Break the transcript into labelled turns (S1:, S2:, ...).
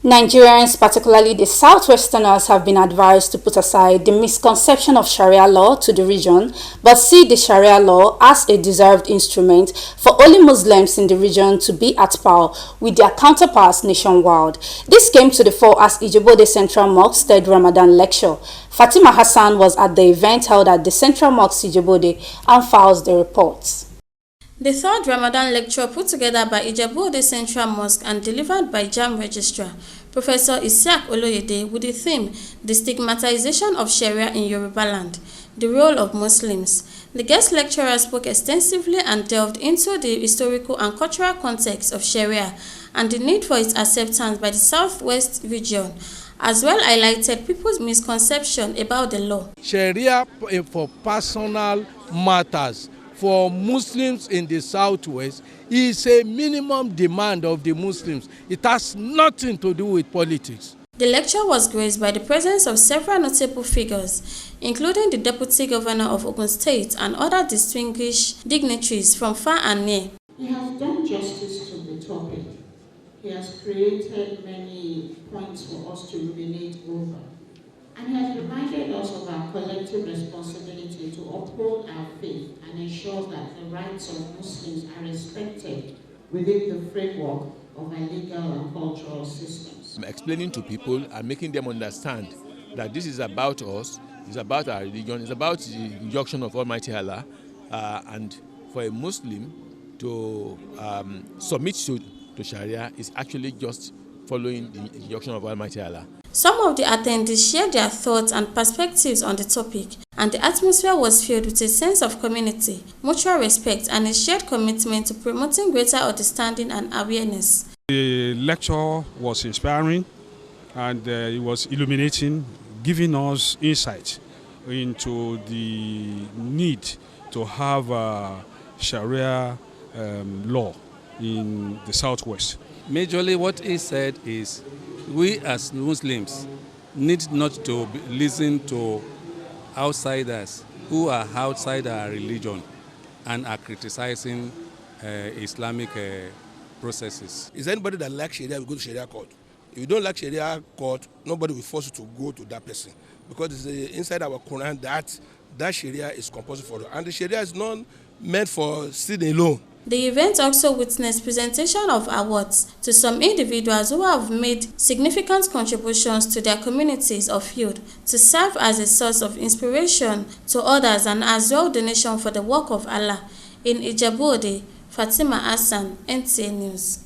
S1: Nigerians, particularly the Southwesterners, have been advised to put aside the misconception of Sharia law to the region, but see the Sharia law as a deserved instrument for only Muslims in the region to be at par with their counterparts nationwide. This came to the fore as Ijebu Ode Central Mosque third Ramadan lecture. Fatima Hassan was at the event held at the Central Mosque Ijebu Ode and files the reports.
S2: The third Ramadan lecture put together by Ijebu Ode Central Mosque and delivered by JAM Registrar, Professor Ijebu with the theme, The Stigmatization of Sharia in Yoruba Land, the Role of Muslims. The guest lecturer spoke extensively and delved into the historical and cultural context of Sharia and the need for its acceptance by the Southwest region, as well highlighted people's misconception about the law.
S3: Sharia for personal matters for Muslims in the Southwest is a minimum demand of the Muslims. It has nothing to do with politics.
S2: The lecture was graced by the presence of several notable figures, including the Deputy Governor of Ogun State and other distinguished dignitaries from far and near.
S4: He has done justice to the topic. He has created many points for us to ruminate over. And he has reminded us of our collective responsibility to uphold our faith and ensure that the rights of Muslims are respected within the framework of our legal and cultural systems.
S5: I'm explaining to people and making them understand that this is about us, it's about our religion, it's about the injunction of Almighty Allah, and for a Muslim to submit to Sharia is actually just following the injunction of Almighty Allah.
S2: Some of the attendees shared their thoughts and perspectives on the topic, and the atmosphere was filled with a sense of community, mutual respect, and a shared commitment to promoting greater understanding and awareness.
S6: The lecture was inspiring and it was illuminating, giving us insight into the need to have Sharia law in the Southwest.
S7: Majorly what he said is we as Muslims need not to listen to outsiders who are outside our religion and are criticizing Islamic processes.
S8: Is anybody that likes Sharia will go to Sharia court? If you don't like Sharia court, nobody will force you to go to that person, because it's inside our Quran that Sharia is compulsory for, and the Sharia is not meant for sin alone.
S2: The event also witnessed presentation of awards to some individuals who have made significant contributions to their communities of field to serve as a source of inspiration to others and as well donation for the work of Allah. In Ijebu Ode, Fatima Hassan, NTA News.